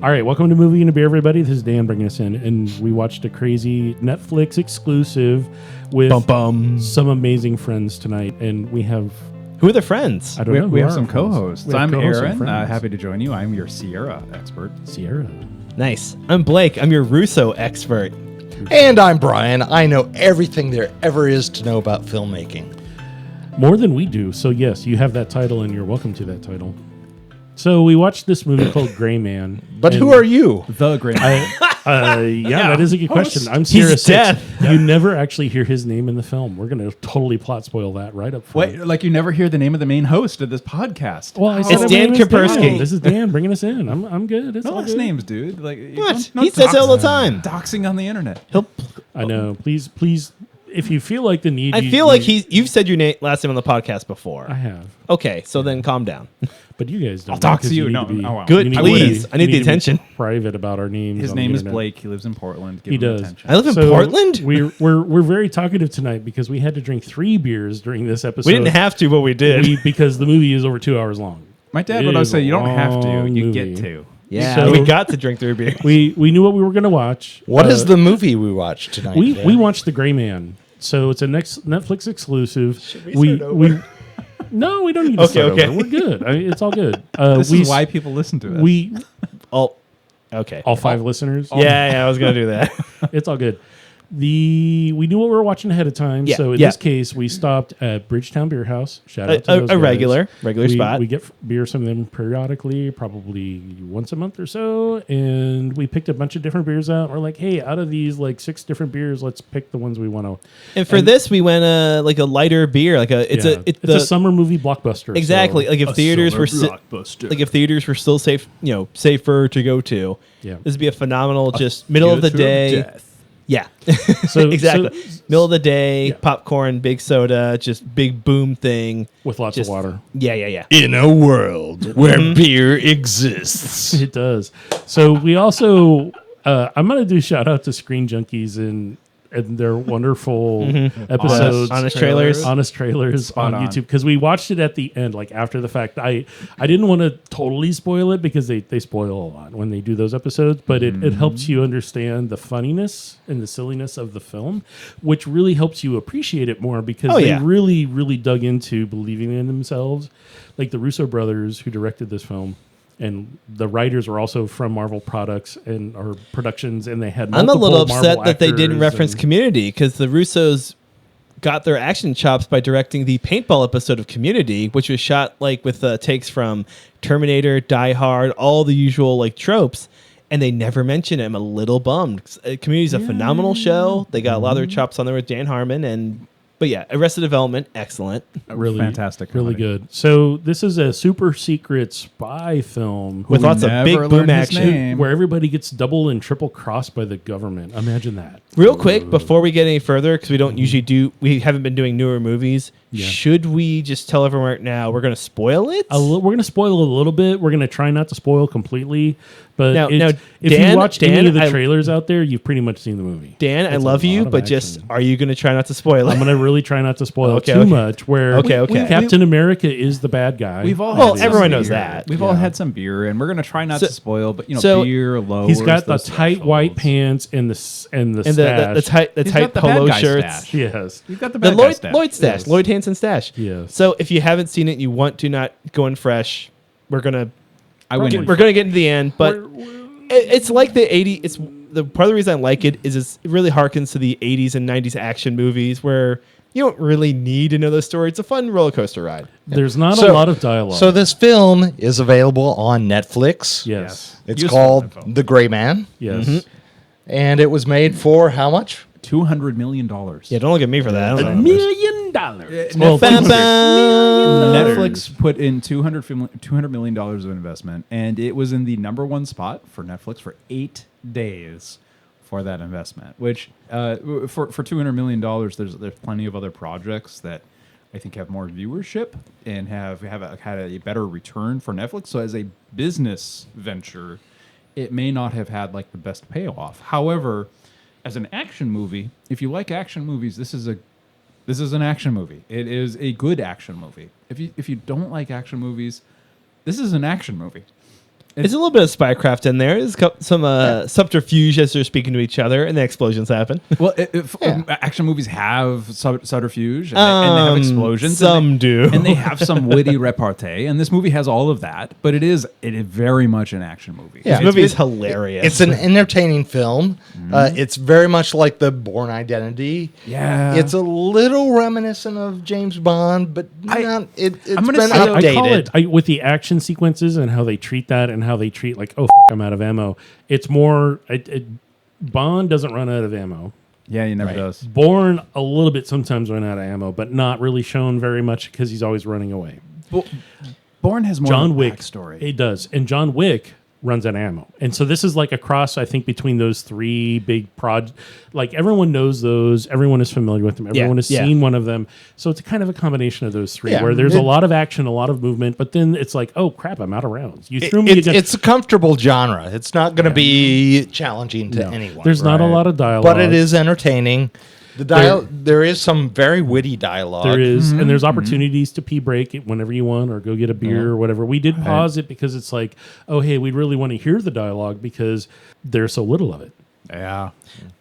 All right, welcome to Movie and a Beer, everybody. This is Dan bringing us in, and we watched a crazy Netflix exclusive with some amazing friends tonight, and we have... Who are the friends? I don't know. We have some co-hosts. I'm co-hosts and Aaron. friends. Happy to join you. I'm your Sierra expert. Sierra. Nice. I'm Blake. I'm your Russo expert. And I'm Brian. I know everything there ever is to know about filmmaking. More than we do. So, yes, you have that title, and you're welcome to that title. So, we watched this movie called Gray Man. But who are you? The Great. That is a good question. I'm He's Sierra dead. You never actually hear his name in the film. We're going to totally plot spoil that right up front. Wait, like you never hear the name of the main host of this podcast. Well, I said It's my Dan name is Kaspersky. This is Dan bringing us in. I'm good. It's No all last good. names, dude. Like What? don't He says it all the dox- time. Doxing on the internet. I know. Please, if you feel like the need, I feel like you've said your last name on the podcast before. I have, Okay, so then calm down. but you guys don't. I'll dox because you. need No, to be- oh, wow. Good, you need to please. be- I need you the to be attention. Private about our names. His on the name is internet. Blake. He lives in Portland. Give He him does. attention. I live in So Portland. We're very talkative tonight because we had to drink 3 beers during this episode. We didn't have to, but we did. because the movie is over 2 hours long. My dad It would always is say, a "You don't have to. long You movie. get to." yeah, So- we got to drink 3 beers. We knew what we were going to watch. What is the movie we watched tonight? We Dan? watched The Gray Man. So it's a next Netflix exclusive. Should we start over? No, we don't need to start over. We're good. It's all good. This is why people listen to us. Okay. All 5 listeners. Yeah, I was gonna do that. It's all good. We knew what we were watching ahead of time. Yeah, So in yeah. this case, we stopped at Bridgetown Beer House. Shout out to those a guys. regular spot. We get beer from them periodically, probably once a month or so. And we picked a bunch of different beers out. We're like, hey, out of these like 6 different beers, let's pick the ones we want to. And for this, we went like a lighter beer. Like it's a summer movie blockbuster. exactly So, like if theaters were safer to go to. yeah. This would be a phenomenal, just middle of the day. Yeah, So exactly. Middle of the day, Yeah. popcorn, big soda, just big boom thing. with lots Just- of water. Yeah. In a world where beer exists. It does. So we also, I'm going to do shout out to Screen Junkies and their wonderful episodes, Honest trailers. honest trailers on on. YouTube, because we watched it at the end, like after the fact. I didn't want to totally spoil it because they spoil a lot when they do those episodes, but it helps you understand the funniness and the silliness of the film, which really helps you appreciate it more because Oh, they yeah. really, really dug into believing in themselves. Like the Russo brothers who directed this film. And the writers were also from Marvel products or productions, and they had. I'm a little multiple upset Marvel that they didn't actors reference and- Community because the Russos got their action chops by directing the paintball episode of Community, which was shot like with takes from Terminator, Die Hard, all the usual like tropes, and they never mention it. I'm a little bummed. Community's a phenomenal show. They got a lot of their chops on there with Dan Harmon, but yeah, Arrested Development, excellent. Really fantastic, really comedy. good. So this is a super secret spy film With lots of never big boom learned his action. name. where everybody gets double and triple crossed by the government. Imagine that. Real quick, before we get any further, because we don't usually we haven't been doing newer movies, Yeah. should we just tell everyone right now we're going to spoil it? We're going to spoil a little bit. We're going to try not to spoil completely. But Now, if Dan- you watch any Dan, of the I- trailers out there, you've pretty much seen the movie. Dan, I It's a love you, lot of but just action. are you going to try not to spoil it? I'm going to really try not to spoil Okay, too okay. much. Where Okay. Captain America is the bad guy. We've all Well, had some everyone knows beer. that. We've all had some beer, and we're gonna try not So- to spoil. But so beer low. He's got the tight white pants and the stash. and the tight He's tight got the bad polo guy shirts. stash. Yes. You've got the The bad guy Lloyd stash. Lloyd stash, Yes. Lloyd Hansen stash. Yes. So if you haven't seen it, and you want to not go in fresh. We're gonna I win. we're gonna get into the end, but it's like the 80s. It's the part of the reason I like it is it really harkens to the 80s and 90s action movies where you don't really need to know the story. It's a fun roller coaster ride. There's not So- a lot of dialogue. So this film is available on Netflix. yes. It's Useful called info. The Gray Man, Yes. and it was made for how much? $200 million. Yeah, don't look at me for that. I don't know. $1 million. Well, Bam, bam. Netflix put in $200 million of investment, and it was in the #1 spot for Netflix for 8 days for that investment. Which, for $200 million, there's plenty of other projects that I think have more viewership and have had a better return for Netflix. So as a business venture, it may not have had like the best payoff. However, as an action movie, if you like action movies, this is an action movie. It is a good action movie. If you don't like action movies, this is an action movie. It's a little bit of spycraft in there. There's some subterfuge as they're speaking to each other, and the explosions happen. Well, action movies have subterfuge and they have explosions. Some do. And they have some witty repartee. And this movie has all of that, but it is very much an action movie. Yeah. This movie is hilarious. It's an entertaining film. It's very much like the Bourne Identity. Yeah. It's a little reminiscent of James Bond, but it's I'm gonna been say- updated. I call it with the action sequences and how they treat that and how they treat like, oh, I'm out of ammo. It's more Bond doesn't run out of ammo. Yeah, he never Right. does. Bourne a little bit sometimes run out of ammo, but not really shown very much because he's always running away. Bourne has more John of a Wick backstory. It does, and John Wick runs out of ammo, and so this is like a cross, I think, between those three big like everyone knows those, everyone is familiar with them, everyone has seen one of them, so it's kind of a combination of those three where there's a lot of action, a lot of movement, but then it's like, oh crap, I'm out of rounds. You threw me against. It's a comfortable genre. It's not going to be challenging to anyone. There's not a lot of dialogue, but it is entertaining. There is some very witty dialogue. There is, and there's opportunities to pee break it whenever you want or go get a beer or whatever. We did pause it because it's like, oh, hey, we really want to hear the dialogue because there's so little of it. Yeah.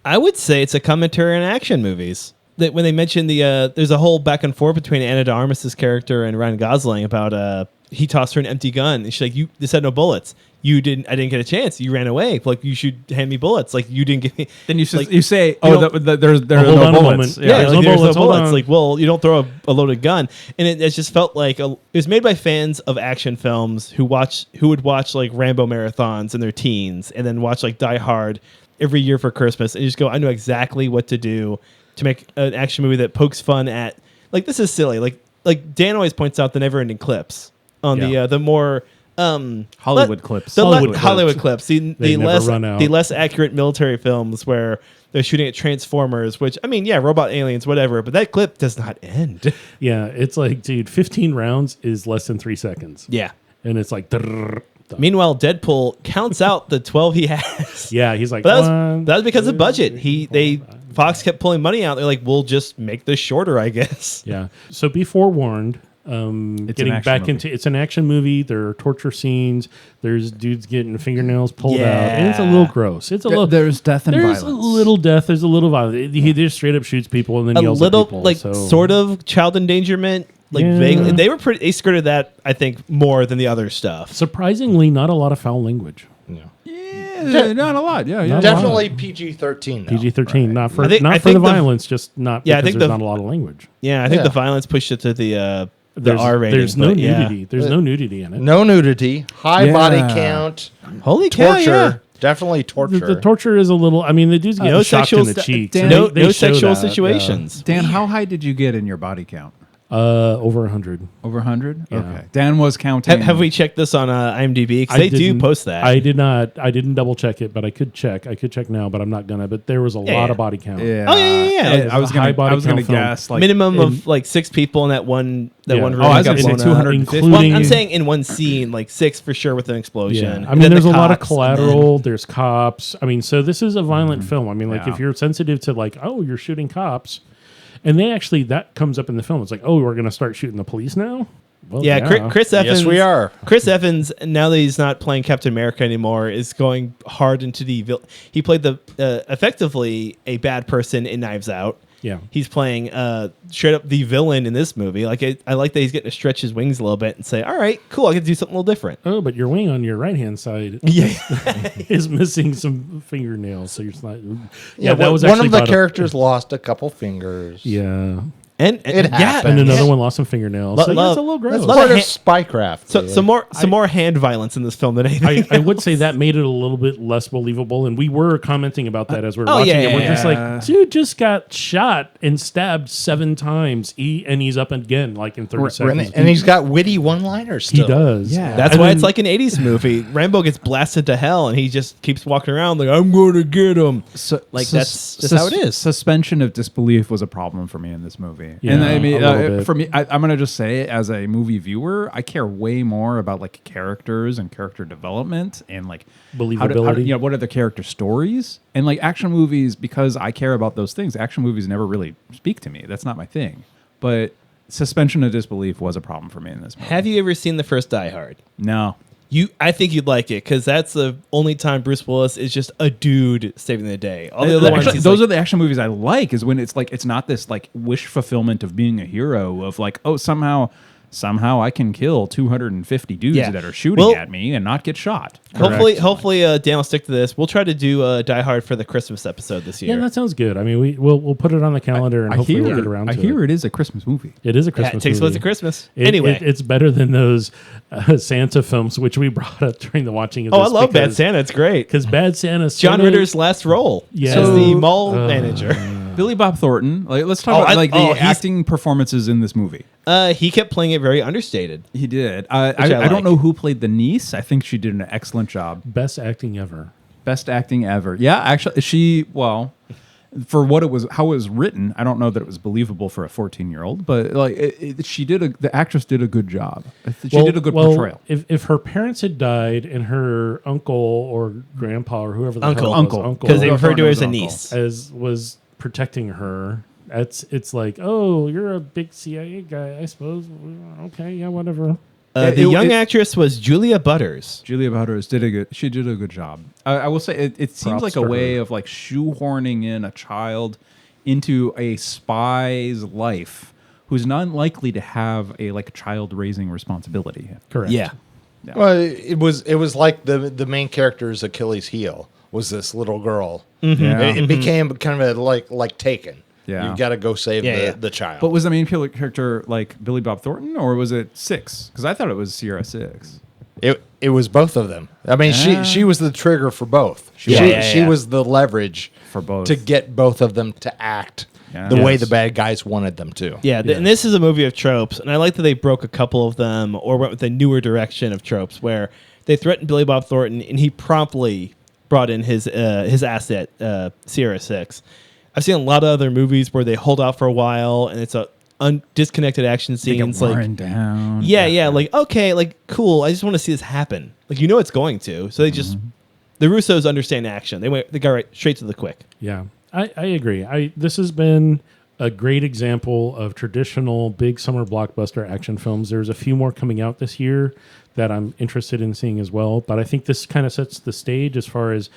I would say it's a commentary on action movies. That when they mentioned there's a whole back and forth between Anna de Armas's character and Ryan Gosling about he tossed her an empty gun and she's like, this had no bullets. I didn't get a chance. You ran away. Like, you should hand me bullets. Like, you didn't give me. Then you like, say, you there's hold no on a bullets. moment. Yeah, There's like, no there's bullets, no hold bullets. on. Like, well, you don't throw a loaded gun, and it just felt like it was made by fans of action films who would watch like Rambo marathons in their teens, and then watch like Die Hard every year for Christmas, and just go, I know exactly what to do to make an action movie that pokes fun at. Like, this is silly. Like Dan always points out the never-ending clips on the more. Hollywood clips. Hollywood clips. The never run out. less accurate military films where they're shooting at Transformers, which, I mean, yeah, robot aliens, whatever, but that clip does not end. Yeah, it's like, dude, 15 rounds is less than 3 seconds. Yeah. And it's like, Meanwhile, Deadpool counts out the 12 he has. yeah, he's like, But that was because of budget. Fox kept pulling money out. They're like, we'll just make this shorter, I guess. Yeah. So be forewarned. Getting back into it's an action movie. There are torture scenes. There's dudes getting fingernails pulled out, and it's a little gross. It's a little. There's death and There's violence. a little death. There's a little violence. He just straight up shoots people and then A yells little, at people. like, so. sort of child endangerment. Like, Yeah. vaguely. They skirted that, I think, more than the other stuff. Surprisingly, not a lot of foul language. Yeah, not a lot. Yeah, yeah. Definitely PG-13. PG-13, not for I think the the- violence, just not Yeah, I because think there's the- not a lot of language. Yeah, I think Yeah. the violence pushed it to the There's R rating. There's no but yeah. nudity. There's no nudity in it. No nudity. High body Yeah. count. Holy cow, Torture. yeah. Definitely torture. The torture is a little. I mean, the dudes get No shocked in sexual the sta- cheeks. Dan- and No, they no show sexual that, yeah. situations. Dan, how high did you get in your body count? Over 100. Over 100? Yeah. Okay. Dan was counting. Have we checked this on IMDb? Because they do didn't- post that. I did not. I didn't double check it, but I could check. I could check now, but I'm not gonna. But there was a lot yeah. of body count. Yeah. Oh, yeah. I was It's a high gonna. body I was gonna count film. guess like Minimum in- of like 6 people in that one Yeah. room. Oh, I was got gonna say blown up. 250. including- Well, I'm saying in one scene, like 6 for sure with an explosion. Yeah. And I mean, then there's the a lot of cops, and collateral. There's cops. I mean, so this is a violent film. I mean, like Yeah. if you're sensitive to like, oh, you're shooting cops, and they actually that comes up in the film. It's like, oh, we're gonna start shooting the police now. Well, Yeah, Chris Evans. Yes, we are. Chris Evans, now that he's not playing Captain America anymore, is going hard into the. He played the effectively a bad person in Knives Out. Yeah. He's playing straight up the villain in this movie. Like I like that he's getting to stretch his wings a little bit and say, "All right, cool, I get to do something a little different." Oh, but your wing on your right hand side Yeah, is missing some fingernails, so you're not. Yeah, that was one actually of the brought up- characters lost a couple fingers. Yeah, and It yeah, happens. and another one lost some fingernails. So Love- it's a little gross. That's Lot part of of spycraft. So really. some more hand violence in this film than anything. I would say that made it a little bit less believable, and we were commenting about that as we were Oh, watching yeah, it. We're yeah, just yeah. like, dude just got shot and stabbed 7 times, and he's up again like in 30 seconds. and he's got witty one-liners he still. does. Yeah. That's And why then- it's like an 80s movie. Rambo gets blasted to hell and he just keeps walking around like, I'm going to get him. So, Like, that's just how it is. Suspension of disbelief was a problem for me in this movie. Yeah, and I mean, a little bit. for me, I'm going to just say, as a movie viewer, I care way more about like characters and character development and like Believability. what are the character stories and like action movies, because I care about those things. Action movies never really speak to me. That's not my thing. But suspension of disbelief was a problem for me in this movie. Have you ever seen the first Die Hard? No. I think you'd like it because that's the only time Bruce Willis is just a dude saving the day. All the other ones, Actually, he's those like, are the action movies I like. Is when it's like it's not this like wish fulfillment of being a hero of like, oh, somehow I can kill 250 dudes Yeah. that are shooting Well- at me and not get shot. hopefully, Dan will stick to this. We'll try to do Die Hard for the Christmas episode this year. Yeah, that sounds good. I mean, we'll put it on the calendar and hopefully we'll get around to it. I hear it is a Christmas movie. It is a Yeah, Christmas it takes place movie. at Christmas. It- Anyway, it's better than those Santa films, which we brought up during the watching of I this. love Bad Santa. It's great. Because Bad Santa, John Ritter's last role Yeah. as the So- mall manager. Billy Bob Thornton. Like, let's talk Oh, about like the he's- acting performances in this movie. He kept playing it very understated. He did. I I like. don't know who played the niece. I think she did an excellent job. best acting ever. Best acting ever. Yeah, actually, for what it was, how it was written, I don't know that it was believable for a 14-year-old, but like the actress did a good job. She did a good portrayal. If her parents had died and her uncle or grandpa or whoever the hell it was, Uncle. Because they Uncle. referred to her as a Uncle. niece. was protecting her. It's like, oh, you're a big CIA guy, I suppose. Okay, yeah, whatever. The young actress was Julia Butters. Julia Butters did a good job. I will say it seems Props like to a way her. of like shoehorning in a child into a spy's life who's not likely to have a like child raising responsibility. Correct. Yeah. Well, it was like the main character's Achilles' heel was this little girl. Yeah. It became kind of like Taken. Yeah. You got to go save Yeah, yeah. the child. But was the main character like Billy Bob Thornton, or was it Six? Because I thought it was Sierra Six. It was both of them. I mean, she was the trigger for both. She Yeah. was the leverage For both. to get both of them to act Yeah. the way Yes. the bad guys wanted them to. Yeah, and this is a movie of tropes, and I like that they broke a couple of them or went with a newer direction of tropes where they threatened Billy Bob Thornton, and he promptly brought in his asset, Sierra Six. I've seen a lot of other movies where they hold out for a while, and it's a disconnected action They get scenes. Like, worn down. yeah, like okay, like cool. I just want to see this happen. Like it's going to. So they just the Russos understand action. They got right straight to the quick. Yeah, I agree. This has been a great example of traditional big summer blockbuster action films. There's a few more coming out this year that I'm interested in seeing as well. But I think this kind of sets the stage as far as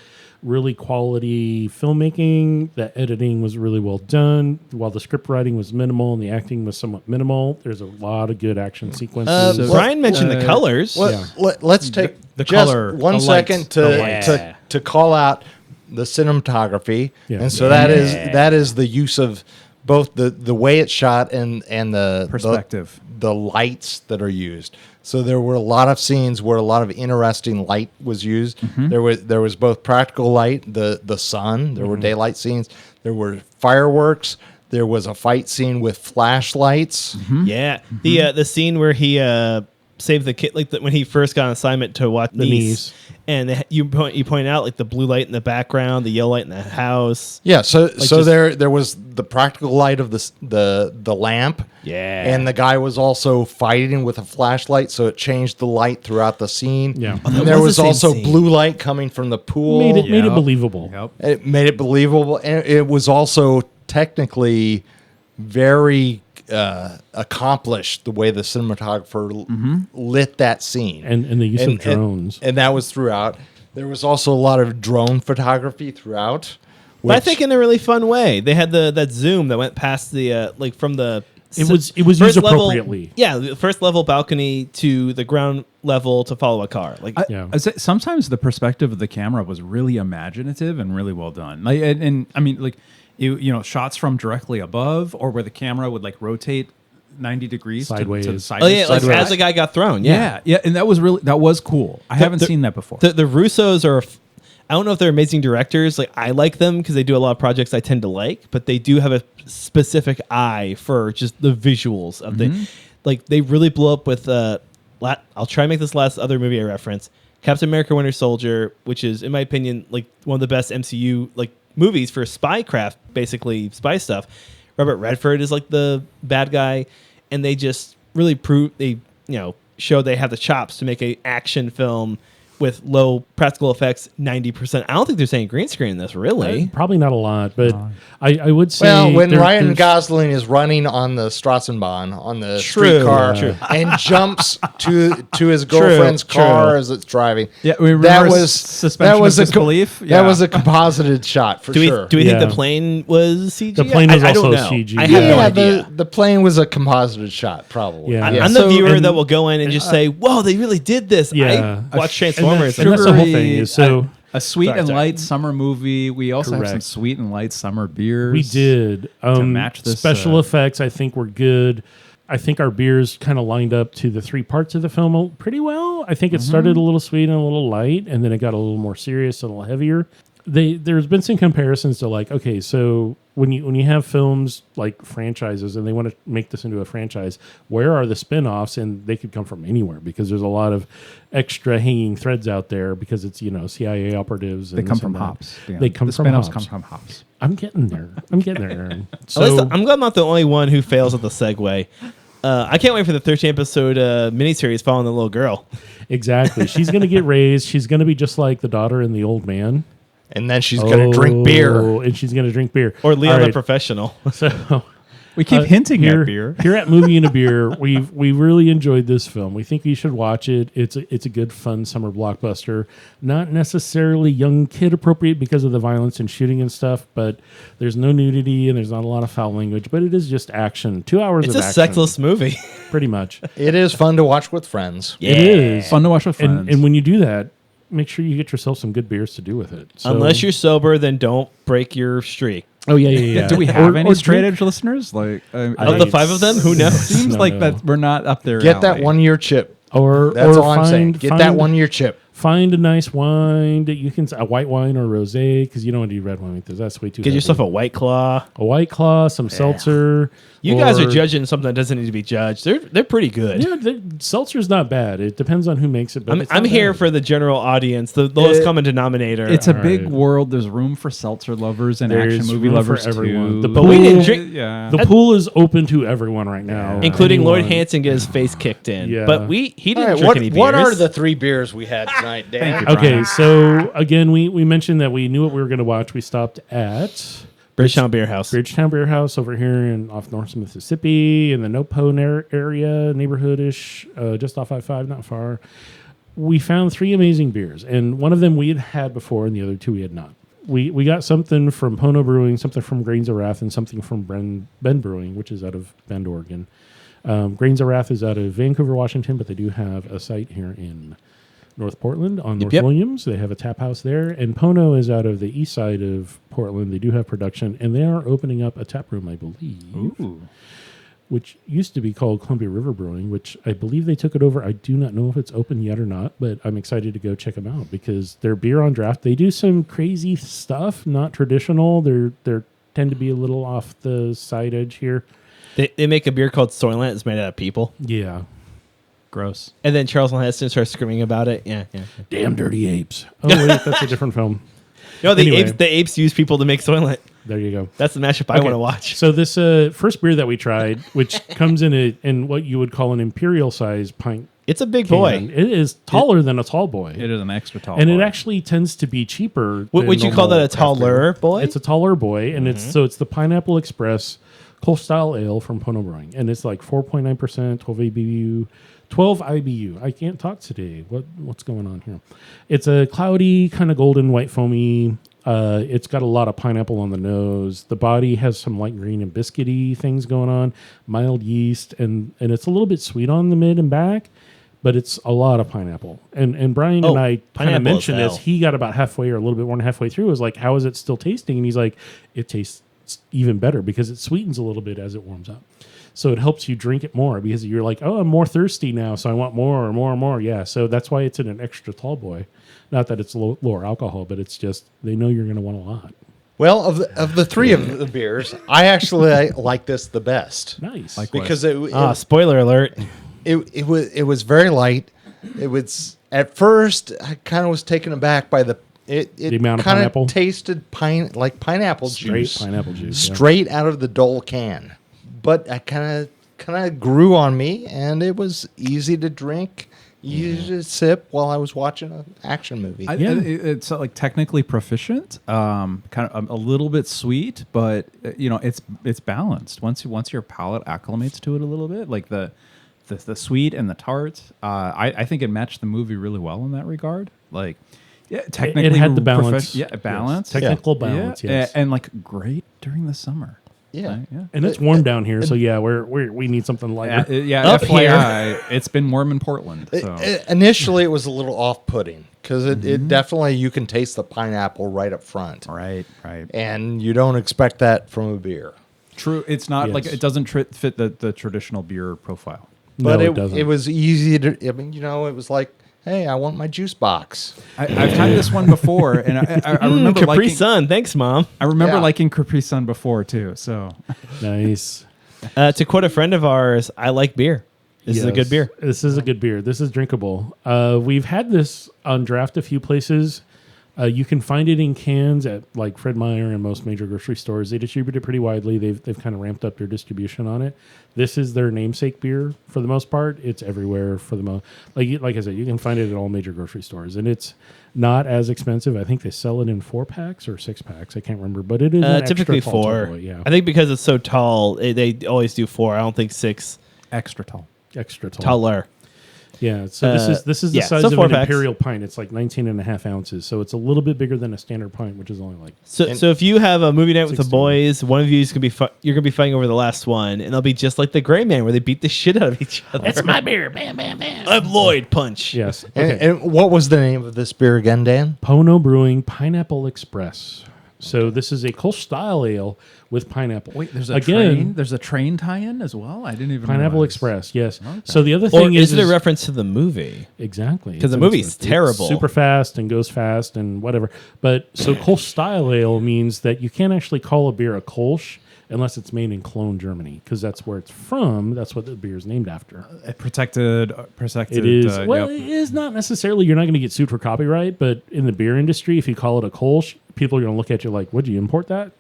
really quality filmmaking. The editing was really well done. While the script writing was minimal and the acting was somewhat minimal, there's a lot of good action sequences. Brian mentioned the colors. Let's take the just color, one the second lights, the lights. to call out the cinematography, Yeah. and so that is the use of both the way it's shot and the Perspective. the lights that are used. So there were a lot of scenes where a lot of interesting light was used. There was both practical light, the sun. There were daylight scenes. There were fireworks. There was a fight scene with flashlights. Yeah, the scene where he saved the kid, like when he first got on assignment to watch the niece, and you point out like the blue light in the background, the yellow light in the house. Yeah, so just- there was the practical light of the lamp. Yeah. And the guy was also fighting with a flashlight, so it changed the light throughout the scene. Yeah. Oh, that And there was was the same also scene. blue light coming from the pool. made it Yep. believable. Yep. It made it believable, and it was also technically very accomplished the way the cinematographer lit that scene, And the use of drones. and that was throughout. There was also a lot of drone photography throughout. But I which- think in a really fun way. They had that zoom that went past the like from the. It was first used level- appropriately. Yeah, the first level balcony to the ground level to follow a car. Like Yeah. I say sometimes the perspective of the camera was really imaginative and really well done. Like, and I mean, like, shots from directly above, or where the camera would like rotate 90 degrees Sideways. to the oh sideways. yeah, like sideways. as the guy got thrown. yeah, and that was cool. I haven't seen that before. The Russos are. I don't know if they're amazing directors. Like I like them because they do a lot of projects I tend to like, but they do have a specific eye for just the visuals of the. Like they really blew up with. I'll try and make this last other movie I reference, Captain America: Winter Soldier, which is in my opinion like one of the best MCU like movies for spycraft, basically spy stuff. Robert Redford is like the bad guy, and they just really show they have the chops to make a action film with low practical effects, 90%. I don't think there's any green screen in this, really. Probably not a lot, but I would say. Well, when Ryan there's- Gosling is running on the Strassenbahn on the True, streetcar yeah. and jumps to his girlfriend's car true. as it's driving, Yeah, we that remember was suspension of disbelief. That was a composited shot for Do we sure. think Yeah. the plane was CG? The plane was I don't also know. CG. I have no Yeah, idea. the plane was a composited shot, probably. Yeah. I'm the So- viewer and- that will go in and just say, "Whoa, they really did this." Yeah. I watch Transformers. And that's the whole thing is so. a sweet Sorry, and sorry. light summer movie. We also have some Correct. sweet and light summer beers. We did. match this, Special effects, I think, were good. I think our beers kind of lined up to the three parts of the film pretty well. I think it started a little sweet and a little light, and then it got a little more serious and a little heavier. There's been some comparisons to like, okay, so when you have films like franchises and they want to make this into a franchise, where are the spin-offs? And they could come from anywhere because there's a lot of extra hanging threads out there because it's, CIA operatives. They and come this from and that. hops. Dan. They come the from spin-offs hops. come from hops. I'm getting there. Aaron. At So least I'm glad I'm not the only one who fails at the segue. I can't wait for the 13 episode miniseries following the little girl. exactly. She's going to get raised. She's going to be just like the daughter and the old man. And then she's going to drink beer. And she's going to drink beer. Or Leon All the right, Professional. So We keep hinting here, at beer. here at Movie and a Beer, we really enjoyed this film. We think you should watch it. It's a good, fun summer blockbuster. Not necessarily young kid appropriate because of the violence and shooting and stuff, but there's no nudity and there's not a lot of foul language. But it is just action. 2 hours It's of a action, sexless movie. pretty much. It is fun to watch with friends. It is Fun to watch with friends. and when you do that, make sure you get yourself some good beers to do with it. So, Unless you're sober, then don't break your streak. oh yeah. Do we have any Or straight drink- edge listeners? Like Of the five of them, who knows? seems No, like no. that we're not up there. Get that 1 year chip. Or That's or all I'm saying. Get that 1 year chip. Find a nice wine that you can, a white wine or rosé, because you don't want to do red wine with this. That's way too. Get heavy. yourself a White Claw. a White Claw, some seltzer. You guys are or- judging something that doesn't need to be judged. They're pretty good. Yeah, seltzer's not bad. It depends on who makes it. But it's I'm not here bad. for the general audience, the lowest common denominator. It's a All big right. world. There's room for seltzer lovers and There's action movie room for lovers everyone. too. The But we didn't pool- drink- Yeah. The pool is open to everyone right now, including Lloyd Anyone. Hansen get his face kicked in. Yeah. But he didn't All right, drink any beers. what are the 3 beers we had tonight, Dan? Thank you, Brian. Okay, so again, we mentioned that we knew what we were going to watch. We stopped at Bridgetown Beer House. Bridgetown Beer House over here in off North Mississippi in the Nopo area, neighborhoodish, just off I-5, not far. We found 3 amazing beers, and one of them we had had before, and the other 2 we had not. We got something from Pono Brewing, something from Grains of Wrath, and something from Bend Brewing, which is out of Bend, Oregon. Grains of Wrath is out of Vancouver, Washington, but they do have a site here in North Portland on North yep. Williams. They have a tap house there. And Pono is out of the east side of Portland. They do have production, and they are opening up a tap room, I believe, Ooh. which used to be called Columbia River Brewing, which I believe they took it over. I do not know if it's open yet or not, but I'm excited to go check them out because their beer on draft, they do some crazy stuff, not traditional. They're tend to be a little off the side edge here. They make a beer called Soylent. It's made out of people. Yeah. Gross. And then Charles Heston starts screaming about it. Yeah. Damn dirty apes. Oh, wait, that's a different film. No, Anyway. the apes use people to make Soylent. There you go. That's the mashup I Okay. want to watch. So this first beer that we tried, which comes in what you would call an imperial size pint It's a big can. boy. It is taller than a tall boy. It is an extra tall. And it boy. actually tends to be cheaper. What than would you call that? normal A craft beer. taller boy? It's a taller boy, and it's the Pineapple Express Cold Style Ale from Pono Brewing, and it's like 4.9%, 12 ABU, 12 IBU. I can't talk today. What's going on here? It's a cloudy, kind of golden white foamy. It's got a lot of pineapple on the nose. The body has some light green and biscuity things going on, mild yeast, and it's a little bit sweet on the mid and back, but it's a lot of pineapple. And Brian and I kind pineapple of is mentioned this. hell. He got about halfway or a little bit more than halfway through. Was like, how is it still tasting? And he's like, it tastes even better because it sweetens a little bit as it warms up. So it helps you drink it more because you're like, oh, I'm more thirsty now, so I want more and more and more. Yeah, so that's why it's in an extra tall boy. Not that it's lower alcohol, but it's just they know you're going to want a lot. Well, of the 3 of the beers, I actually like this the best. Nice. Like- Because it Spoiler alert. it was very light. It was at first I kind of was taken aback by the amount of kind pineapple? tasted pineapple Straight juice, pineapple juice. Yeah. straight out of the Dole can. But I kind of grew on me, and it was easy to drink. You just sip while I was watching an action movie. It's like technically proficient, kind of a little bit sweet, but it's balanced. Once your palate acclimates to it a little bit, like the sweet and the tart, I think it matched the movie really well in that regard. Like, yeah, technically it had the balance. balance, yes. Technical balance, yes. and like great during the summer. Yeah. Right? Yeah. And it's warm down here, so yeah, we need something lighter. Up FYI, it's been warm in Portland. So. Initially, it was a little off-putting because it definitely, you can taste the pineapple right up front. Right. And you don't expect that from a beer. True. It's not Yes. like it doesn't fit the traditional beer profile. But No, it doesn't. it was easy to, I mean, it was like, hey, I want my juice box. I've had this one before, and I remember Capri liking. Sun. Thanks, Mom. I remember Yeah. liking Capri Sun before too. So Nice. To quote a friend of ours, I like beer. This is a good beer. This is a good beer. This is drinkable. We've had this on draft a few places. You can find it in cans at like Fred Meyer and most major grocery stores. They distribute it pretty widely. They've kind of ramped up their distribution on it. This is their namesake beer for the most part. It's everywhere for the most. Like I said, you can find it at all major grocery stores, and it's not as expensive. I think they sell it in 4-packs or 6-packs. I can't remember, but it is an Typically extra tall 4. boy, yeah, I think because it's so tall, they always do 4. I don't think 6. extra tall. extra tall. Taller. Yeah, so this is the yeah, size so of 4 an packs. imperial pint. It's like 19.5 ounces, so it's a little bit bigger than a standard pint, which is only like So if you have a movie night with the 16. boys, one of you is gonna be you're gonna be fighting over the last one, and they'll be just like the Gray Man, where they beat the shit out of each other. that's my beer, bam, bam, bam. I'm Lloyd. Punch. Yes. And, Okay. and what was the name of this beer again, Dan? Pono Brewing Pineapple Express. So this is a Kolsch style ale with pineapple. Wait, there's a Again, train. There's a train tie-in as well. I didn't even Pineapple realize. Express. Yes. Okay. So the other Or thing is it a is reference to the movie? exactly 'Cause the It's- movie's it's terrible. super fast and goes fast and whatever. But so Kolsch style ale means that you can't actually call a beer a Kolsch unless it's made in Cologne, Germany, because that's where it's from. That's what the beer is named after. Protected. It is Yep. it is not necessarily. You're not going to get sued for copyright, but in the beer industry, if you call it a Kolsch, people are going to look at you like, "Would you import that?"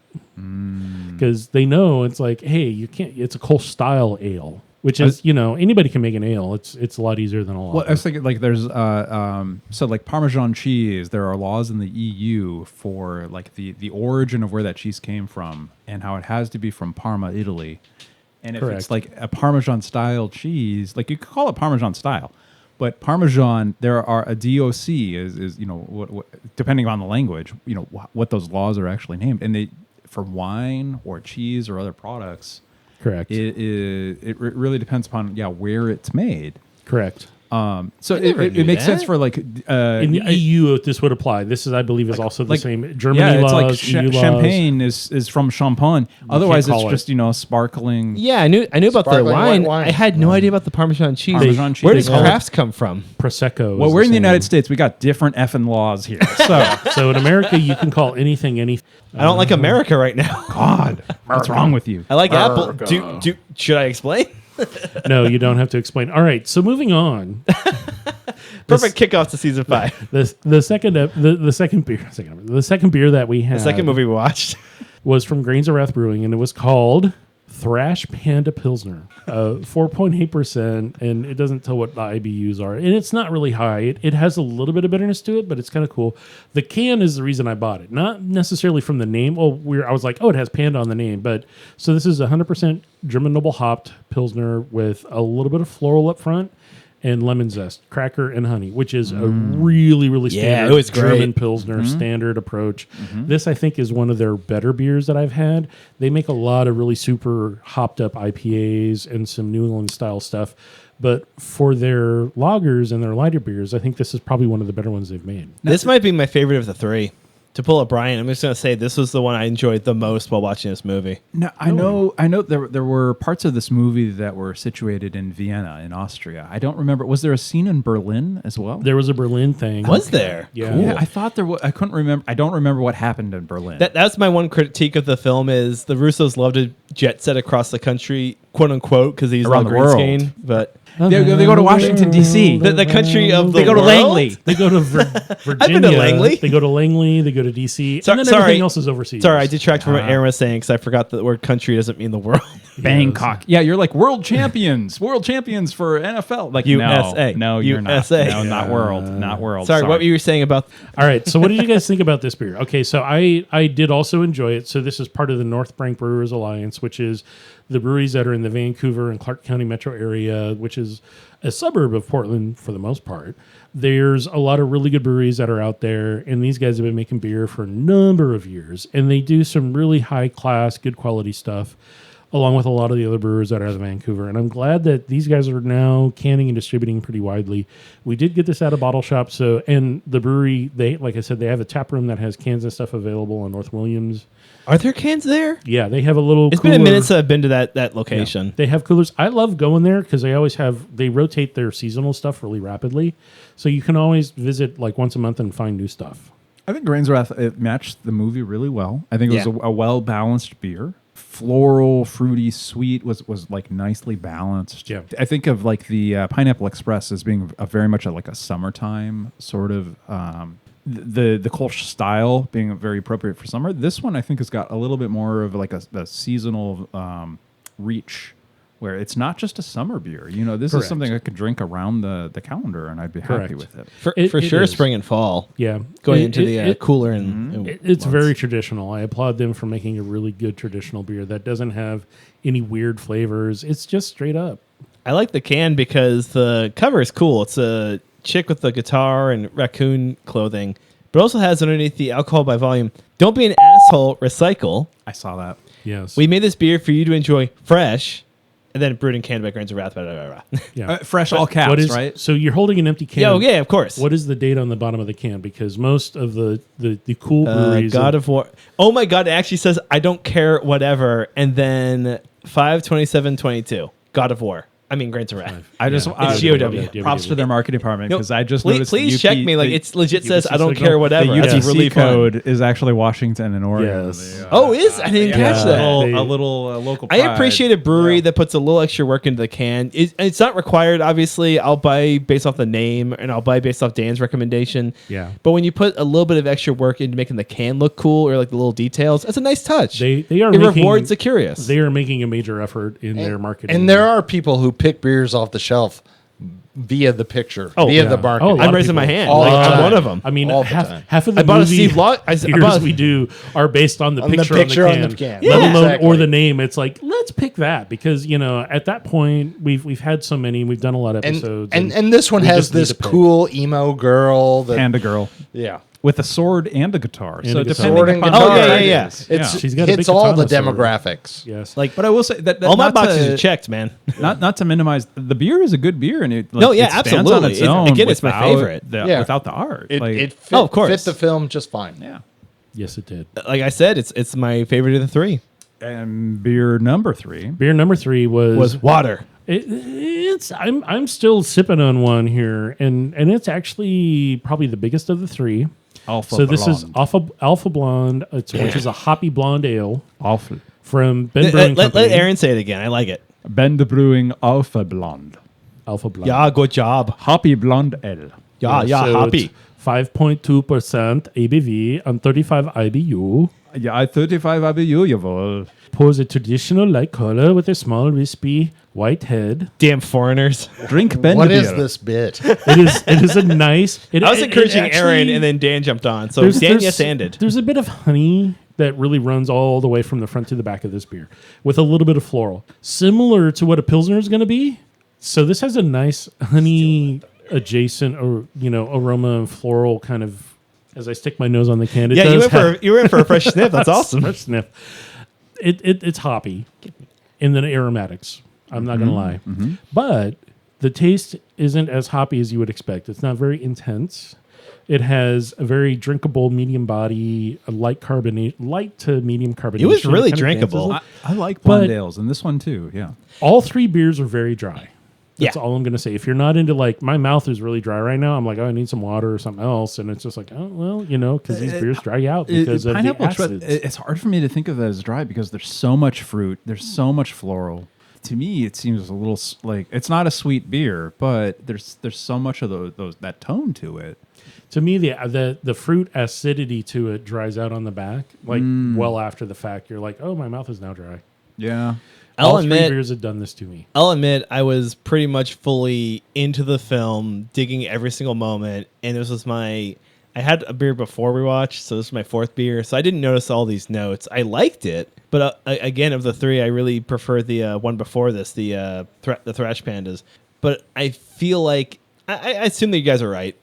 Because they know it's like, "Hey, you can't." It's a Kolsch style ale, which is anybody can make an ale. It's a lot easier than a lot. Well, I was thinking like there's so like Parmesan cheese. There are laws in the EU for like the origin of where that cheese came from and how it has to be from Parma, Italy. And if Correct. it's like a Parmesan style cheese, like you could call it Parmesan style, but Parmesan, there are a DOC is what depending on the language, what those laws are actually named, and they for wine or cheese or other products. Correct. It really depends upon where it's made. Correct. So never it knew makes sense that. for like In the EU, this would apply. This is, I believe, is also the like- same. Germany it's laws, like EU laws. champagne is from Champagne. Otherwise, call it's just sparkling. Yeah, I knew about the Sparkling white wine. wine. I had no idea about the Parmesan cheese. Parmesan cheese. Where does They call it- crafts come from? Prosecco. Well, is we're in the same. United States. We got different effing laws here. So So in America, you can call anything anything. I don't like America right now. God, what's wrong with you? I like Apple. America. Should I explain? No, you don't have to explain. All right, so moving on. Perfect kickoff to season 5. The second beer that we had The second movie we watched. was from Grains of Wrath Brewing, and it was called Thrash Panda Pilsner, 4.8%, and it doesn't tell what the IBUs are, and it's not really high. It has a little bit of bitterness to it, but it's kind of cool. The can is the reason I bought it, not necessarily from the name. Well, I was like, oh, it has Panda on the name, but so this is 100% German noble hopped Pilsner with a little bit of floral up front and lemon zest, cracker, and honey, which is a really, really Yeah, standard it was great. German Pilsner standard approach. This, I think, is one of their better beers that I've had. They make a lot of really super hopped up IPAs and some New England style stuff. But for their lagers and their lighter beers, I think this is probably one of the better ones they've made. This might be my favorite of the 3. To pull up Brian, I'm just going to say this was the one I enjoyed the most while watching this movie. No, I know there were parts of this movie that were situated in Vienna, in Austria. I don't remember. Was there a scene in Berlin as well? There was a Berlin thing. Was there? Yeah. Yeah, I thought there was. I couldn't remember. I don't remember what happened in Berlin. That's my one critique of the film is the Russos love to jet set across the country quote unquote, because he's Around all the green world. screen, but They go to Washington, D.C. the country of the They go to world? Langley. They go to Virginia. I've been to Langley. They go to Langley. They go to DC. So- and then sorry. everything else is overseas. Sorry, I detracted from what Aaron was saying because I forgot that the word country doesn't mean the world. Bangkok. Yeah, you're like world champions for NFL. Like USA. No, you're not. USA. No, not world. Not world. Sorry, what were you saying about? All right. So, what did you guys think about this beer? Okay, so I did also enjoy it. So, this is part of the North Branch Brewers Alliance, which is the breweries that are in the Vancouver and Clark County metro area, which is a suburb of Portland for the most part. There's a lot of really good breweries that are out there, and these guys have been making beer for a number of years, and they do some really high class, good quality stuff, along with a lot of the other brewers that are out of Vancouver. And I'm glad that these guys are now canning and distributing pretty widely. We did get this out of Bottle Shop, and the brewery, they, like I said, they have a tap room that has cans and stuff available on North Williams. Are there cans there? Yeah, they have a little. It's cooler. been a minute since I've been to that location. They have coolers. I love going there because they rotate their seasonal stuff really rapidly, so you can always visit like once a month and find new stuff. I think Grains of Wrath, it matched the movie really well. I think it was Yeah. a well-balanced beer. Floral, fruity, sweet was like nicely balanced. Yeah. I think of like the Pineapple Express as being very much like a summertime sort of the Kolsch style being very appropriate for summer. This one I think has got a little bit more of like a seasonal reach, where it's not just a summer beer. You know, this Correct. is something I could drink around the calendar and I'd be happy Correct. with it. For It sure, is. spring and fall. Yeah, Going into the cooler It's very traditional. I applaud them for making a really good traditional beer that doesn't have any weird flavors. It's just straight up. I like the can because the cover is cool. It's a chick with a guitar and raccoon clothing, but also has underneath the alcohol by volume. Don't be an asshole. Recycle. I saw that. Yes. We made this beer for you to enjoy fresh, and then brewed and canned by Grains of Wrath. Blah, blah, blah, blah. Yeah. Fresh all caps, What is, right? So you're holding an empty can. Yeah, oh, yeah, of course. What is the date on the bottom of the can? Because most of the cool breweries. God of War. Oh my God! It actually says I don't care, whatever, and then 5/27/22. God of War. I mean, Grains of Wrath. I just It's GOW. props to their marketing department because I just please, noticed. please the check UP me. Like the- it's legit UPC says I don't signal. care, whatever. the That's UTC really fun. code is actually Washington and Oregon. Yes. Oh, is I didn't catch that. they- A little local. I pride. appreciate a brewery Yeah. that puts a little extra work into the can. It's not required, obviously. I'll buy based off the name, and I'll buy based off Dan's recommendation. Yeah. But when you put a little bit of extra work into making the can look cool, or like the little details, that's a nice touch. They are it making, rewards the curious. They are making a major effort in their marketing. And there are people who pick beers off the shelf via the picture, Oh, via yeah. the market. Oh, a lot I'm of raising people. my hand. All the I'm time. one of them. I mean, all the time. half of the I bought a movie Steve Log- I beers bought- we do are based on the On the picture, picture on on the the can, can. let Yeah. alone Exactly. or the name. It's like let's pick that because at that point we've had so many, we've done a lot of episodes, And this one we has just need this to pick. cool emo girl. That, And a girl yeah. with a sword and a guitar. And so a guitar. depending Sword and upon guitar. Oh, yeah, yeah, yeah. It's, It's, She's got a hits big all the katana sword. demographics. Yes, Like, But I will say that all my not boxes to- are checked, man. Not to minimize the beer is a good beer and it No, yeah, it stands on absolutely. its It- own again, it's my without favorite. Yeah. without the art. It, Like, it fit, Oh, of course. fit the film just fine. yeah. yes, it did. Like I said, it's my favorite of the three. And beer number 3. Beer number 3 Was water. I'm still sipping on one here, and it's actually probably the biggest of the 3. Alpha So this is Blonde. Alpha Blonde, which is a hoppy blonde ale Alpha. from Bend Brewing Let Company. Aaron say it again. I like it. Bend Brewing Alpha Blonde. Alpha Blonde. Yeah, good job. Hoppy Blonde Ale. Yeah, So happy. it's 5.2% ABV and 35 IBU. Ja, 35 IBU, jawohl. Pours a traditional light color with a small wispy white head. Damn foreigners. Drink Bend What beer. is this bit? It is a nice. I was encouraging actually- Aaron, and then Dan jumped on. So There's- Dan there's- yes-anded. There's a bit of honey that really runs all the way from the front to the back of this beer with a little bit of floral, similar to what a Pilsner is going to be. So this has a nice honey adjacent or aroma and floral kind of. As I stick my nose on the can, it Yeah, does you went for a fresh sniff. That's awesome. Fresh sniff. It's hoppy, and then aromatics. I'm not gonna lie, but the taste isn't as hoppy as you would expect. It's not very intense. It has a very drinkable medium body, a light to medium carbonation. It was really Kind of drinkable. dances I like But- blonde ales, and this one too, yeah. it. All 3 beers are very dry. That's Yeah. all I'm gonna say. If you're not into my mouth is really dry right now. I'm like, oh, I need some water or something else, and it's just like, oh well, because these beers dry out because of the Pineapple Express, acids. it's hard for me to think of it as dry because there's so much fruit, there's so much floral. to me, it seems a little like it's not a sweet beer, but there's so much of that tone to it. To me, the fruit acidity to it dries out on the back, like well after the fact. You're like, oh, my mouth is now dry. Yeah. All three beers have done this to me. I'll admit I was pretty much fully into the film, digging every single moment, and this was I had a beer before we watched, so this is my fourth beer, so I didn't notice all these notes. I liked it, but again, of the three, I really prefer the one before this, the Thrash Pandas. But I feel like I assume that you guys are right.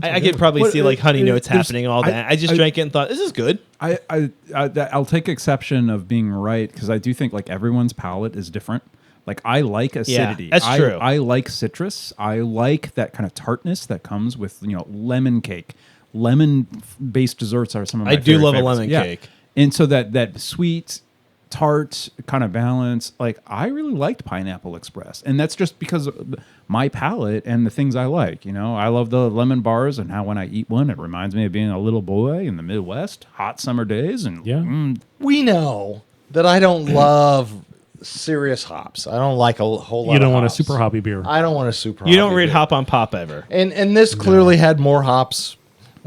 I could probably see like honey notes happening and all that. I just drank it and thought, this is good. I'll take exception of being right because I do think like everyone's palate is different. Like I like acidity. Yeah, that's true. I like citrus. I like that kind of tartness that comes with lemon cake. Lemon-based desserts are some of my favorite. I do love favorites. a lemon cake. And so that sweet, tart kind of balance, like I really liked Pineapple Express, and that's just because of my palate and the things I like. I love the lemon bars, and how when I eat one, it reminds me of being a little boy in the Midwest, hot summer days, and We know that I don't love serious hops. I don't like a whole lot. You don't of want a hops. super hoppy beer. I don't want a super. You don't hoppy read beer. hop on pop ever. And this clearly had more hops,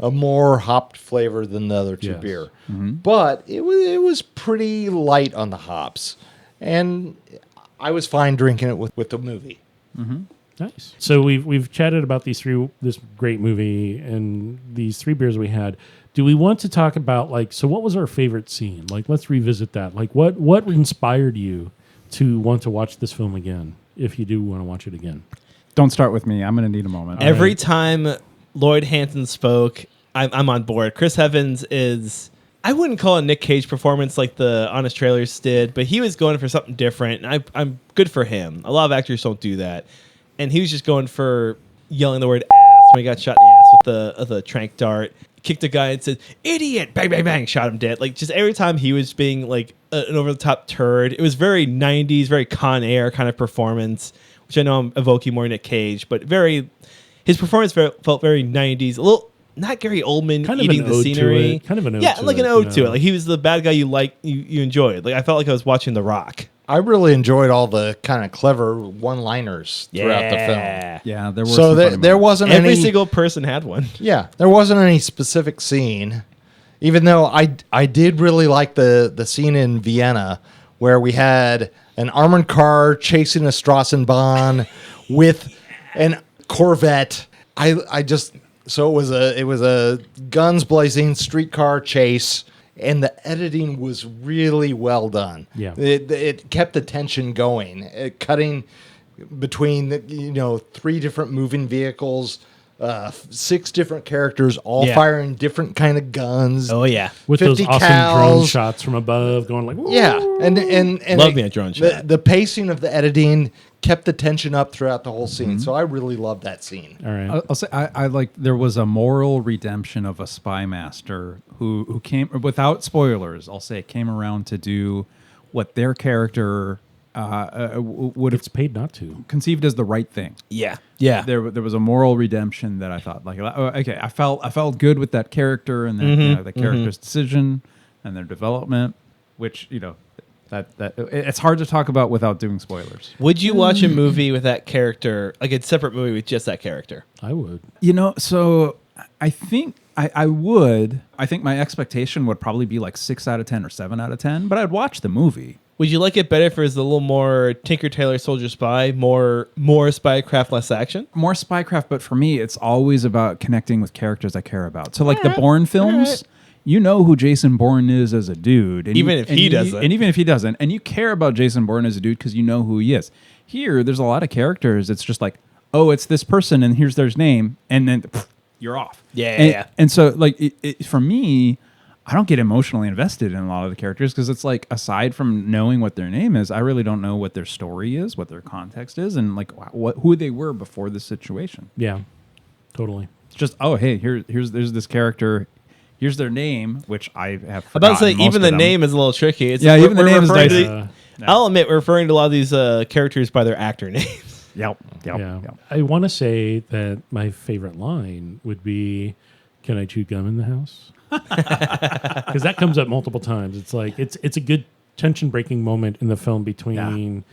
a more hopped flavor than the other two Yes. beer. But it was pretty light on the hops, and I was fine drinking it with the movie. Nice. So we've chatted about this great movie and these three beers we had. Do we want to talk about what was our favorite scene? Let's revisit that. What inspired you to want to watch this film again, if you do want to watch it again? don't start with me. I'm going to need a moment. Every time Lloyd Hansen spoke, I'm on board. Chris Evans is... I wouldn't call it a Nick Cage performance like the Honest Trailers did, but he was going for something different, and I'm good for him. A lot of actors don't do that. And he was just going for yelling the word ass when he got shot in the ass with the tranq dart. Kicked a guy and said, "Idiot!" Bang, bang, bang, shot him dead. Just every time he was being like an over-the-top turd. It was very 90s, very Con Air kind of performance, which I know I'm evoking more Nick Cage, but his performance felt very 90s. A little... Not Gary Oldman kind of eating an the ode scenery. to it. Kind of an ode yeah, to like it, an ode to it. Like he was the bad guy you enjoyed. I felt like I was watching The Rock. I really enjoyed all the kind of clever one-liners throughout the film. Yeah, there were So some funny there moments. wasn't Every any single person had one. Yeah, there wasn't any specific scene, even though I did really like the scene in Vienna where we had an armored car chasing a Strassenbahn with an Corvette. So it was a guns blazing streetcar chase, and the editing was really well done. Yeah. It kept the tension going, cutting between three different moving vehicles, 6 different characters, all firing different kind of guns. Oh yeah, With those 50 awesome cals. drone shots from above going like, woo! Yeah, and Love me a drone shot. The pacing of the editing kept the tension up throughout the whole scene. So I really loved that scene. All right. I'll say I like there was a moral redemption of a spy master who came without spoilers. I'll say came around to do what their character would have It's paid not to. conceived as the right thing. yeah. There was a moral redemption that I thought okay, I felt good with that character and then the character's decision and their development, which that it's hard to talk about without doing spoilers. Would you watch a movie with that character, like a separate movie with just that character? I would. So I think I would. I think my expectation would probably be like 6 out of 10 or 7 out of 10, but I'd watch the movie. Would you like it better if it was a little more Tinker Tailor Soldier Spy, more spycraft, less action? More spycraft, but for me, it's always about connecting with characters I care about. So like the Bourne films, you know who Jason Bourne is as a dude. And Even if he doesn't. And even if he doesn't. And you care about Jason Bourne as a dude because you know who he is. Here, there's a lot of characters. It's just like, oh, it's this person and here's their name. And then you're off. Yeah. And so like for me, I don't get emotionally invested in a lot of the characters because it's like, aside from knowing what their name is, I really don't know what their story is, what their context is, and like who they were before this situation. Yeah, totally. It's just, oh, hey, there's this character. Here's their name, which I have forgotten. I'm about to say, most even of the them. name is a little tricky. It's Even the we're name is referring nice. to I'll admit, we're referring to a lot of these characters by their actor names. Yep. Yeah. I want to say that my favorite line would be, "Can I chew gum in the house?" Because that comes up multiple times. It's like it's a good tension breaking moment in the film between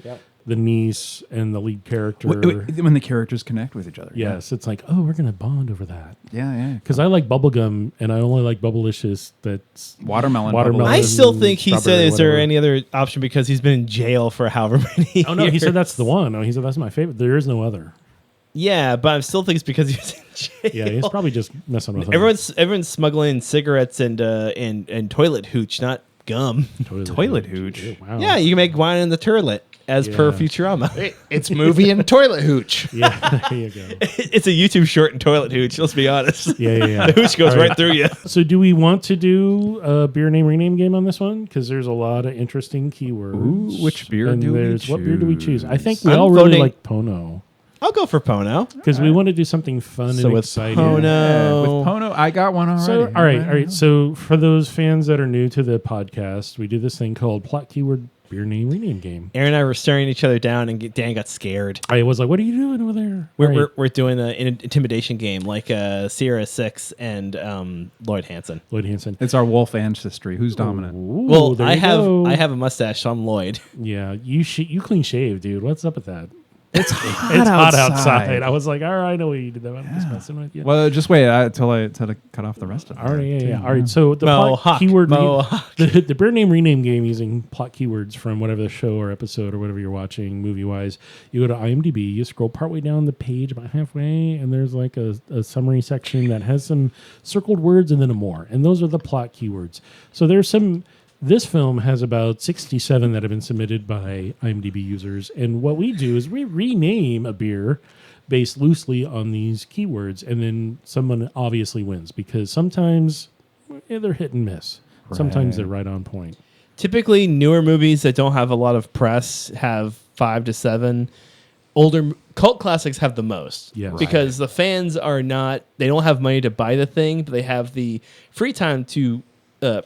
the niece and the lead character. When the characters connect with each other. Yes, it's like, oh, we're gonna bond over that. Yeah. Because I like bubblegum and I only like Bubblicious that's Watermelon. I still think he said, strawberry, is there whatever. any other option because he's been in jail for however many Oh no, he years. said that's the one. No, he said that's my favorite. There is no other. Yeah, but I still think it's because he was in jail. Yeah, he's probably just messing with him. Everyone's smuggling cigarettes and toilet hooch, not gum. Toilet hooch. Ew, wow. Yeah, you can make wine in the toilet as per Yeah. Futurama. It's movie and toilet hooch. Yeah, there you go. It's a YouTube short in toilet hooch. Let's be honest. Yeah. The hooch goes All right through you. So, do we want to do a beer name rename game on this one? Because there's a lot of interesting keywords. Ooh, which beer and do we there's what beer do we choose? I think choose? we I'm all really voting- like Pono I'll go for Pono. because we want to do something fun So and with exciting. Pono. Yeah, with Pono, I got one already. So, all right. So, for those fans that are new to the podcast, we do this thing called plot keyword beer name rename game. Aaron and I were staring each other down, and Dan got scared. I was like, "What are you doing over there?" All right. We're doing an intimidation game like Sierra 6 and Lloyd Hansen. Lloyd Hansen. It's our wolf ancestry. Who's dominant? Ooh, Well, there I you go. have a mustache, so I'm Lloyd. Yeah, you clean shave, dude. What's up with that? It's It's hot outside. I was like, all right, I know what you did. That. I'm just messing with you. Well, just wait until I cut off the rest of it. All right, yeah. All right, so the Mohawk, plot keyword, Mohawk. the beer name rename game using plot keywords from whatever the show or episode or whatever you're watching movie wise. You go to IMDb, you scroll partway down the page about halfway, and there's like a summary section that has some circled words and then a more, and those are the plot keywords. So there's some. This film has about 67 that have been submitted by IMDb users, and what we do is we rename a beer based loosely on these keywords, and then someone obviously wins because sometimes they're hit and miss. Sometimes they're right on point. Typically, newer movies that don't have a lot of press have 5 to 7. Older cult classics have the most. Yes. Because the fans they don't have money to buy the thing, but they have the free time to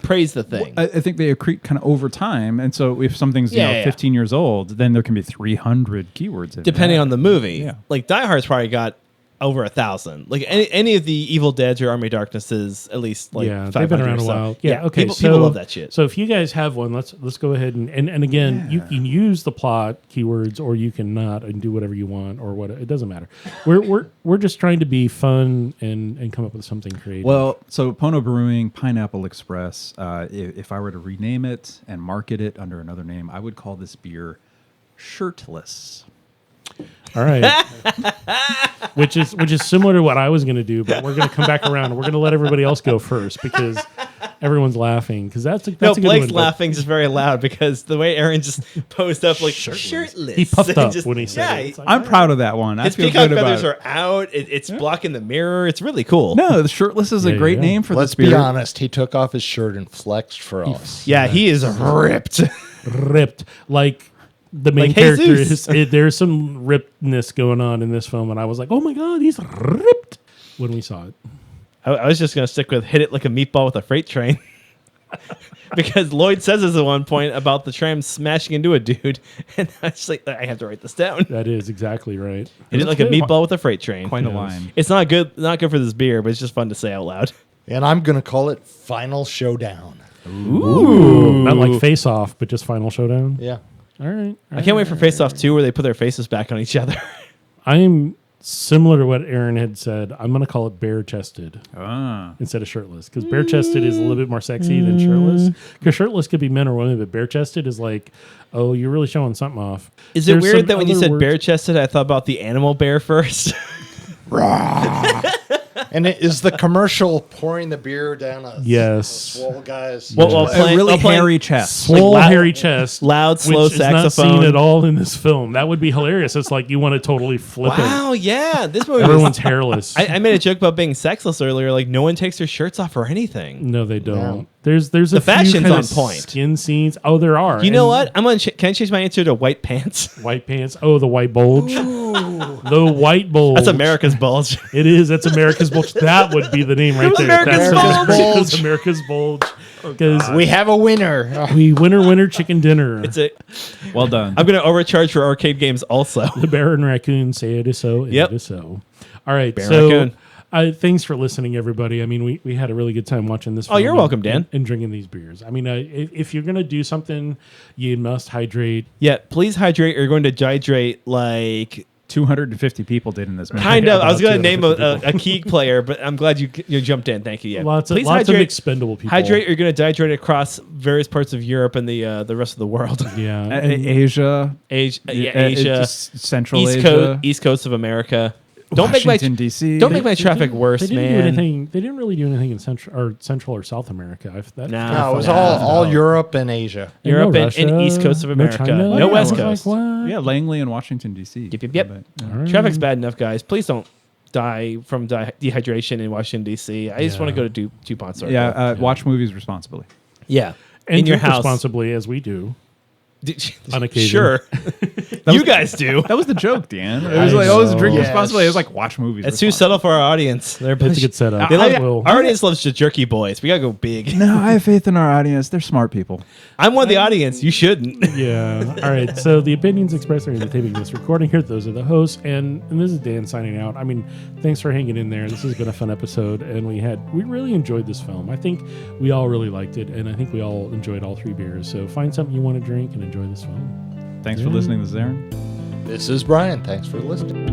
praise the thing. I think they accrete kind of over time, and so if something's Yeah. 15 years old, then there can be 300 keywords in Depending that. on the movie. Yeah. Like Die Hard's probably got over 1,000. Like any of the Evil Deads or Army of Darknesses, at least like Yeah, 500 they've been around or a so. while. Yeah, okay. People love that shit. So if you guys have one, let's go ahead and again, you can use the plot keywords or you can not and do whatever you want or what. It doesn't matter. We're just trying to be fun and come up with something creative. Well, so Pono Brewing, Pineapple Express. If I were to rename it and market it under another name, I would call this beer Shirtless. All right. which is similar to what I was going to do, but we're going to come back around. We're going to let everybody else go first because everyone's laughing because that's a good Blake's one. laughing just very loud because the way Aaron just posed up like shirtless. He puffed up Just- when he said yeah, it. It's like, I'm proud of that one. I his feel peacock good about feathers it. are out. It's blocking the mirror. It's really cool. No, the Shirtless is a Yeah, great yeah. name for Let's this beer. be honest. He took off his shirt and flexed for us. Yeah, he is ripped. ripped like the main Like character Jesus. is there's some rippedness going on in this film and I was like, oh my god, he's ripped when we saw it. I was just going to stick with hit it like a meatball with a freight train. Because Lloyd says this at one point about the tram smashing into a dude. And I was like, I have to write this down. That is exactly right. Hit it like a meatball with a freight train. Quite a Yes. line. It's not good for this beer, but it's just fun to say out loud. And I'm going to call it Final Showdown. Ooh. Not like Face Off, but just Final Showdown. Yeah. All right. I can't wait for Face Off 2 where they put their faces back on each other. I'm similar to what Aaron had said. I'm going to call it bare chested Ah. instead of shirtless because bare chested is a little bit more sexy than shirtless. Because shirtless could be men or women, but bare chested is like, oh, you're really showing something off. Is it There's weird some that when you other said words- bare chested, I thought about the animal bear first? And it is the commercial pouring the beer down a Yes. swole guy's. Well, A really while playing hairy chest. Swole loud- hairy chest, loud, slow which is not saxophone. seen at all in this film. That would be hilarious. It's like you want to totally flip Wow, yeah. This movie it. was, Everyone's hairless. I made a joke about being sexless earlier. Like, no one takes their shirts off or anything. No, they don't. No. There's a The few fashion's kind on of point. skin scenes. Oh, there are. You know And what? Can I change my answer to white pants? White pants. Oh, the white bulge. The white bulge. That's America's bulge. It is. That's America's bulge. That would be the name right was there. America's That's bulge. It's America's bulge. Because We have a winner. we winter chicken dinner. It's a, Well done. I'm going to overcharge for arcade games also. The bear and raccoon say it is so. And Yep. It is so. All right. Bear and so raccoon. Thanks for listening, everybody. I mean, we had a really good time watching this. Oh, you're film welcome, Dan. And drinking these beers. I mean, if you're gonna do something, you must hydrate. Yeah, please hydrate. You're going to dehydrate like 250 people did in this movie. kind of. I was about going to name 250 a key player, but I'm glad you jumped in. Thank you. Yeah, Lots of please expendable people. Hydrate. You're going to dehydrate across various parts of Europe and the rest of the world. Yeah. Asia, Asia, Central East Asia, Coast, East Coast of America. Washington, D.C. Don't make my traffic worse, they didn't man. Do anything, they didn't really do anything in Central or South America. No, it was all Europe and Asia. Europe no and East Coast of America. China. No Yeah, West I was Coast. Like, what? Yeah, Langley and Washington, D.C. Yep. But, All right. Traffic's bad enough, guys. Please don't die from dehydration in Washington, D.C. I just want to go to DuPont Circle. yeah, watch movies responsibly. Yeah. And in your drink house. responsibly, as we do. On occasion. Sure. You guys do. That was the joke, Dan. It I was like, know. drink Yes. responsibly. It was like, watch movies It's too responsibly. subtle for our audience. They're It's a good setup. They like, Will. our audience loves the jerky boys. We gotta go big. No, I have faith in our audience. They're smart people. I'm one of the audience. You shouldn't. Yeah. All right. So the opinions expressed during the taping of this recording here, those are the hosts, and this is Dan signing out. I mean, thanks for hanging in there. This has been a fun episode, and we really enjoyed this film. I think we all really liked it, and I think we all enjoyed all 3 beers. So find something you want to drink and enjoy this film. Thanks for listening. This is Aaron. This is Brian. Thanks for listening.